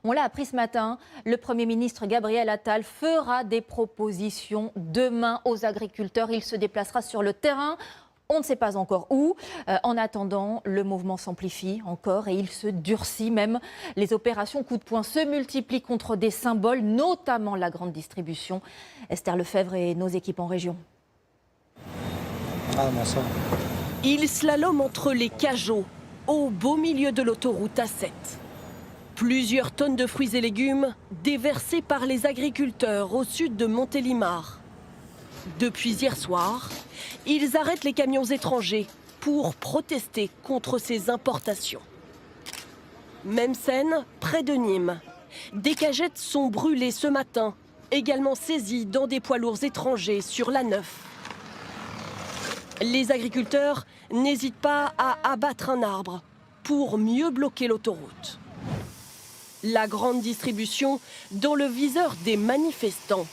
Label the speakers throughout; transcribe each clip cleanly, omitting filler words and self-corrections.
Speaker 1: On l'a appris ce matin, le Premier ministre Gabriel Attal fera des propositions demain aux agriculteurs. Il se déplacera sur le terrain. On ne sait pas encore où. En attendant, le mouvement s'amplifie encore et il se durcit même. Les opérations coup de poing se multiplient contre des symboles, notamment la grande distribution. Esther Lefebvre et nos équipes en région.
Speaker 2: Il slalome entre les cageots, au beau milieu de l'autoroute A7. Plusieurs tonnes de fruits et légumes déversés par les agriculteurs au sud de Montélimar. Depuis hier soir, ils arrêtent les camions étrangers pour protester contre ces importations. Même scène près de Nîmes. Des cagettes sont brûlées ce matin, également saisies dans des poids lourds étrangers sur l'A9. Les agriculteurs n'hésitent pas à abattre un arbre pour mieux bloquer l'autoroute. La grande distribution dans le viseur des manifestants.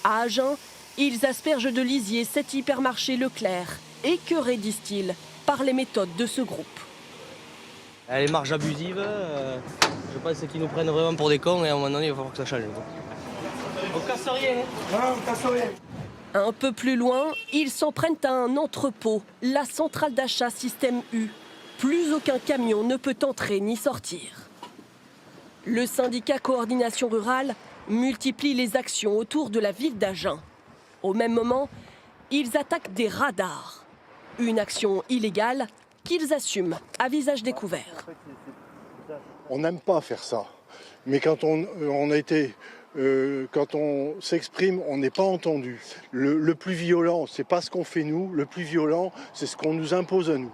Speaker 2: À Agen, ils aspergent de lisier cet hypermarché Leclerc, écœuré, disent-ils, par les méthodes de ce groupe.
Speaker 3: Les marges abusives, je pense qu'ils nous prennent vraiment pour des cons et à un moment donné, il va falloir que ça change. On casse rien.
Speaker 4: Non, on casse rien.
Speaker 2: Un peu plus loin, ils s'en prennent à un entrepôt, la centrale d'achat Système U. Plus aucun camion ne peut entrer ni sortir. Le syndicat Coordination Rurale multiplie les actions autour de la ville d'Agen. Au même moment, ils attaquent des radars. Une action illégale qu'ils assument à visage découvert.
Speaker 4: On n'aime pas faire ça. Mais quand quand on s'exprime, on n'est pas entendu. Le plus violent, c'est pas ce qu'on fait nous. Le plus violent, c'est ce qu'on nous impose à nous.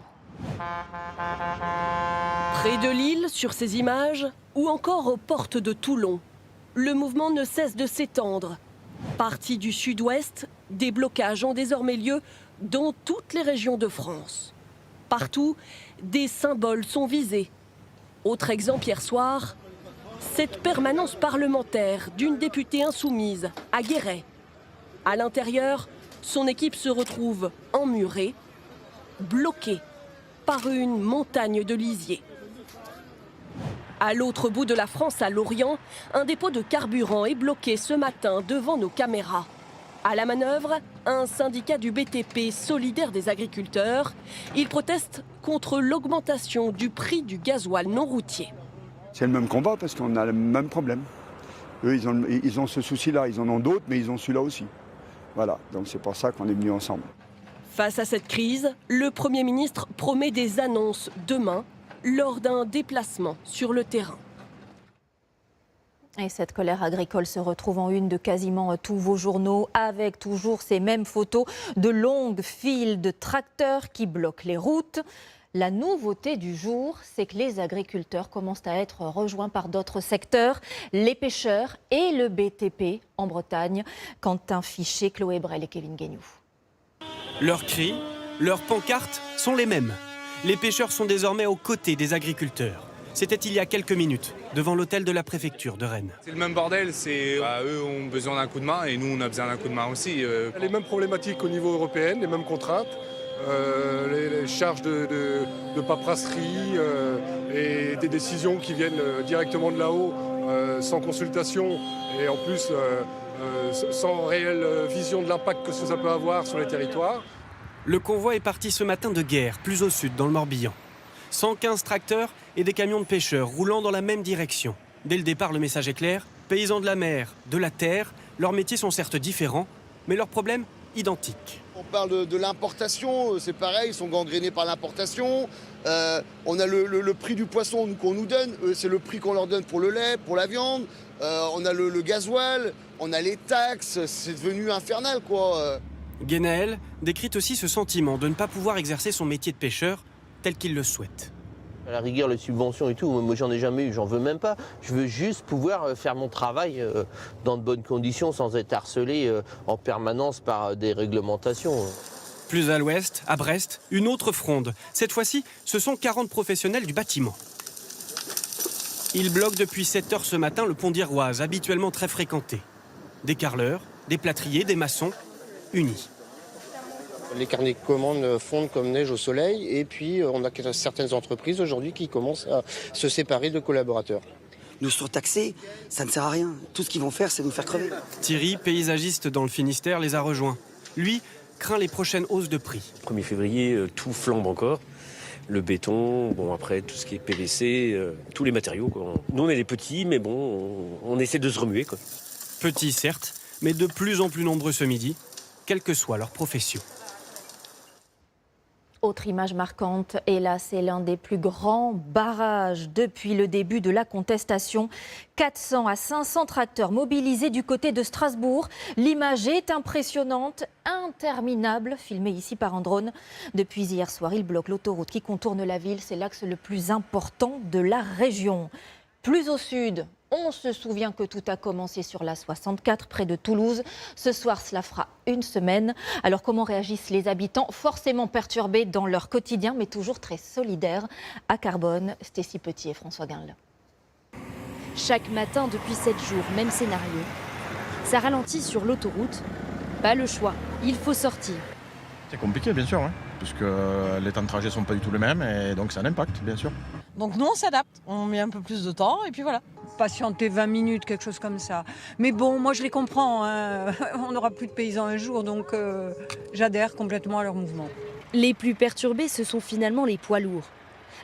Speaker 2: Près de Lille, sur ces images, ou encore aux portes de Toulon, le mouvement ne cesse de s'étendre. Partis du sud-ouest, des blocages ont désormais lieu dans toutes les régions de France. Partout, des symboles sont visés. Autre exemple hier soir, cette permanence parlementaire d'une députée insoumise à Guéret. À l'intérieur, son équipe se retrouve emmurée, bloquée par une montagne de lisier. À l'autre bout de la France, à Lorient, un dépôt de carburant est bloqué ce matin devant nos caméras. À la manœuvre, un syndicat du BTP solidaire des agriculteurs. Il proteste contre l'augmentation du prix du gasoil non routier.
Speaker 5: C'est le même combat parce qu'on a le même problème. Eux, ils ont ce souci-là, ils en ont d'autres, mais ils ont celui-là aussi. Voilà, donc c'est pour ça qu'on est venus ensemble.
Speaker 2: Face à cette crise, le Premier ministre promet des annonces demain lors d'un déplacement sur le terrain.
Speaker 1: Et cette colère agricole se retrouve en une de quasiment tous vos journaux, avec toujours ces mêmes photos de longues files de tracteurs qui bloquent les routes. La nouveauté du jour, c'est que les agriculteurs commencent à être rejoints par d'autres secteurs, les pêcheurs et le BTP en Bretagne. Quentin Fichet, Chloé Brel et Kevin Guéniou.
Speaker 6: Leurs cris, leurs pancartes sont les mêmes. Les pêcheurs sont désormais aux côtés des agriculteurs. C'était il y a quelques minutes, devant l'hôtel de la préfecture de Rennes.
Speaker 7: C'est le même bordel, eux ont besoin d'un coup de main et nous on a besoin d'un coup de main aussi.
Speaker 8: Les mêmes problématiques au niveau européen, les mêmes contraintes, les charges de paperasserie et des décisions qui viennent directement de là-haut, sans consultation et en plus sans réelle vision de l'impact que ça peut avoir sur les territoires.
Speaker 6: Le convoi est parti ce matin de Guerre, plus au sud, dans le Morbihan. 115 tracteurs et des camions de pêcheurs roulant dans la même direction. Dès le départ, le message est clair. Paysans de la mer, de la terre, leurs métiers sont certes différents, mais leurs problèmes identiques.
Speaker 9: On parle de l'importation, c'est pareil, ils sont gangrénés par l'importation. On a le prix du poisson qu'on nous donne, c'est le prix qu'on leur donne pour le lait, pour la viande. On a le gasoil, on a les taxes, c'est devenu infernal quoi.
Speaker 6: Guénaël décrit aussi ce sentiment de ne pas pouvoir exercer son métier de pêcheur tel qu'il le souhaite.
Speaker 10: À la rigueur, les subventions et tout, moi j'en ai jamais eu, j'en veux même pas. Je veux juste pouvoir faire mon travail dans de bonnes conditions sans être harcelé en permanence par des réglementations.
Speaker 6: Plus à l'ouest, à Brest, une autre fronde. Cette fois-ci, ce sont 40 professionnels du bâtiment. Ils bloquent depuis 7 heures ce matin le pont d'Iroise, habituellement très fréquenté. Des carreleurs, des plâtriers, des maçons, unis.
Speaker 11: Les carnets de commandes fondent comme neige au soleil et puis on a certaines entreprises aujourd'hui qui commencent à se séparer de collaborateurs.
Speaker 12: nous surtaxer, ça ne sert à rien. Tout ce qu'ils vont faire, c'est nous faire crever.
Speaker 6: Thierry, paysagiste dans le Finistère, les a rejoints. Lui craint les prochaines hausses de prix.
Speaker 13: 1er février, tout flambe encore. Le béton, bon après tout ce qui est PVC, tous les matériaux, quoi. Nous on est les petits, mais bon, on essaie de se remuer, quoi.
Speaker 6: Petits certes, mais de plus en plus nombreux ce midi, quelle que soit leur profession.
Speaker 1: Autre image marquante, et là c'est l'un des plus grands barrages depuis le début de la contestation. 400 à 500 tracteurs mobilisés du côté de Strasbourg. L'image est impressionnante, interminable, filmée ici par un drone. Depuis hier soir, ils bloquent l'autoroute qui contourne la ville. C'est l'axe le plus important de la région. Plus au sud, on se souvient que tout a commencé sur la 64 près de Toulouse. Ce soir, cela fera une semaine. Alors comment réagissent les habitants? Forcément perturbés dans leur quotidien, mais toujours très solidaires. À Carbone, Stécie Petit et François Guinle.
Speaker 14: Chaque matin depuis 7 jours, même scénario. Ça ralentit sur l'autoroute. Pas le choix, il faut sortir.
Speaker 15: C'est compliqué, bien sûr, hein, puisque les temps de trajet ne sont pas du tout les mêmes et donc ça a un impact, bien sûr.
Speaker 16: Donc nous, on s'adapte, on met un peu plus de temps et puis voilà. Patienter 20 minutes, quelque chose comme ça. Mais bon, moi je les comprends, hein. On n'aura plus de paysans un jour, donc j'adhère complètement à leur mouvement.
Speaker 14: Les plus perturbés, ce sont finalement les poids lourds.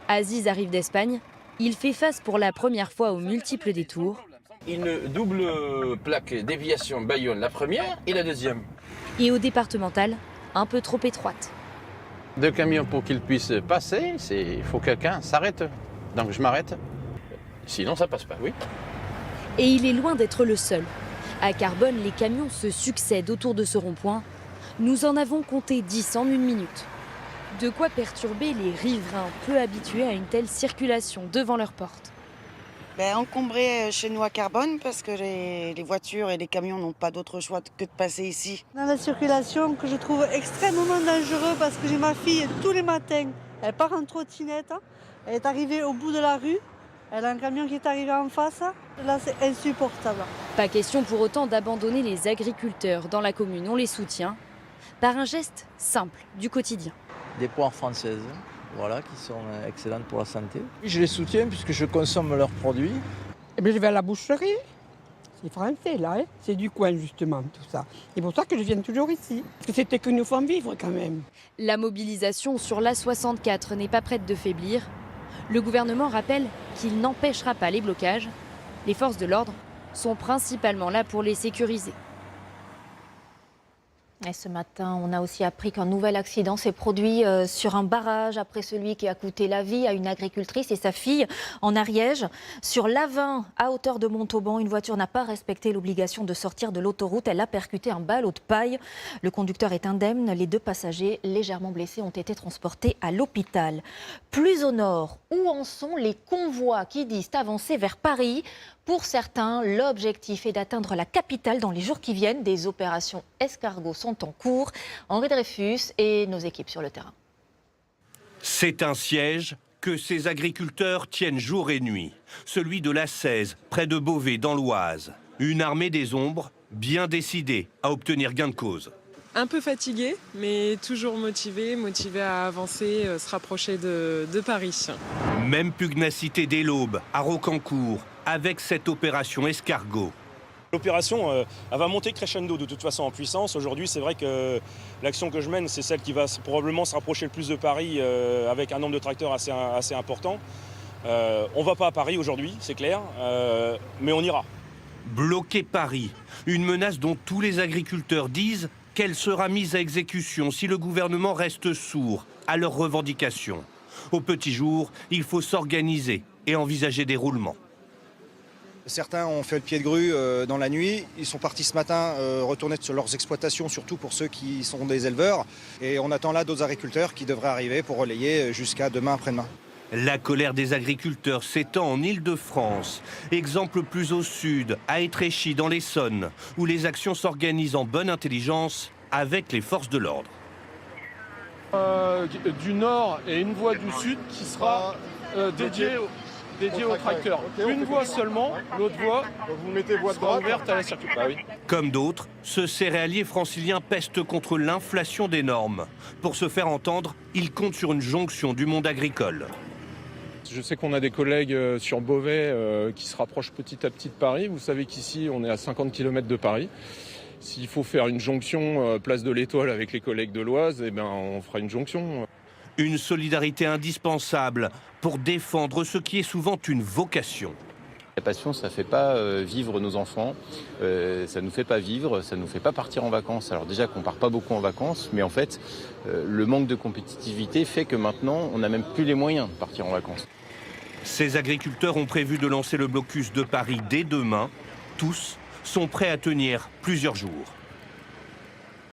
Speaker 14: Aziz arrive d'Espagne, il fait face pour la première fois aux multiples détours.
Speaker 10: Une double plaque déviation Bayonne, la première et la deuxième.
Speaker 14: Et au départemental, un peu trop étroite.
Speaker 10: 2 camions pour qu'ils puissent passer, il faut que quelqu'un s'arrête. Donc je m'arrête. Sinon ça passe pas, oui.
Speaker 14: Et il est loin d'être le seul. À Carbone, les camions se succèdent autour de ce rond-point. Nous en avons compté 10 en 1 minute. De quoi perturber les riverains peu habitués à une telle circulation devant leur porte.
Speaker 17: Encombré chez nous à Carbone parce que les voitures et les camions n'ont pas d'autre choix que de passer ici.
Speaker 18: Dans la circulation que je trouve extrêmement dangereux parce que j'ai ma fille tous les matins. Elle part en trottinette, elle est arrivée au bout de la rue, elle a un camion qui est arrivé en face. Là c'est insupportable.
Speaker 14: Pas question pour autant d'abandonner les agriculteurs dans la commune, on les soutient par un geste simple du quotidien.
Speaker 19: Des poires françaises. Voilà, qui sont excellentes pour la santé. Je les soutiens puisque je consomme leurs produits.
Speaker 20: Je vais à la boucherie. C'est français, là. Hein. C'est du coin, justement, tout ça. C'est pour ça que je viens toujours ici. Parce que c'était que nous font vivre, quand même.
Speaker 14: La mobilisation sur l'A64 n'est pas prête de faiblir. Le gouvernement rappelle qu'il n'empêchera pas les blocages. Les forces de l'ordre sont principalement là pour les sécuriser.
Speaker 1: Et ce matin, on a aussi appris qu'un nouvel accident s'est produit sur un barrage après celui qui a coûté la vie à une agricultrice et sa fille en Ariège. Sur l'A20, à hauteur de Montauban, une voiture n'a pas respecté l'obligation de sortir de l'autoroute. Elle a percuté un ballot de paille. Le conducteur est indemne. Les 2 passagers légèrement blessés ont été transportés à l'hôpital. Plus au nord, où en sont les convois qui disent avancer vers Paris ? Pour certains, l'objectif est d'atteindre la capitale dans les jours qui viennent. Des opérations escargots sont en cours. Henri Dreyfus et nos équipes sur le terrain.
Speaker 21: C'est un siège que ces agriculteurs tiennent jour et nuit. Celui de la 16, près de Beauvais, dans l'Oise. Une armée des ombres, bien décidée à obtenir gain de cause.
Speaker 22: Un peu fatigué, mais toujours motivé à avancer, se rapprocher de Paris.
Speaker 21: Même pugnacité dès l'aube, à Rocancourt, avec cette opération escargot.
Speaker 23: L'opération elle va monter crescendo de toute façon en puissance. Aujourd'hui, c'est vrai que l'action que je mène, c'est celle qui va probablement se rapprocher le plus de Paris avec un nombre de tracteurs assez important. On ne va pas à Paris aujourd'hui, c'est clair, mais on ira.
Speaker 21: Bloquer Paris, une menace dont tous les agriculteurs disent qu'elle sera mise à exécution si le gouvernement reste sourd à leurs revendications. Au petit jour, il faut s'organiser et envisager des roulements.
Speaker 24: Certains ont fait le pied de grue dans la nuit. Ils sont partis ce matin retourner sur leurs exploitations, surtout pour ceux qui sont des éleveurs. Et on attend là d'autres agriculteurs qui devraient arriver pour relayer jusqu'à demain après-demain.
Speaker 21: La colère des agriculteurs s'étend en Île-de-France. Exemple plus au sud, à Étréchy dans l'Essonne, où les actions s'organisent en bonne intelligence avec les forces de l'ordre.
Speaker 8: Du nord et une voie du sud qui sera dédiée aux tracteurs. Une voie seulement, l'autre voie vous mettez voie sera ouverte à la circulation. Bah oui.
Speaker 21: Comme d'autres, ce céréalier francilien peste contre l'inflation des normes. Pour se faire entendre, il compte sur une jonction du monde agricole.
Speaker 2: Je sais qu'on a des collègues sur Beauvais qui se rapprochent petit à petit de Paris. Vous savez qu'ici, on est à 50 km de Paris. S'il faut faire une jonction place de l'Étoile avec les collègues de l'Oise, eh ben, on fera une jonction.
Speaker 21: Une solidarité indispensable pour défendre ce qui est souvent une vocation.
Speaker 3: La passion, ça ne fait pas vivre nos enfants, ça ne nous fait pas vivre, ça ne nous fait pas partir en vacances. Alors déjà qu'on ne part pas beaucoup en vacances, mais en fait, le manque de compétitivité fait que maintenant, on n'a même plus les moyens de partir en vacances.
Speaker 21: Ces agriculteurs ont prévu de lancer le blocus de Paris dès demain. Tous sont prêts à tenir plusieurs jours.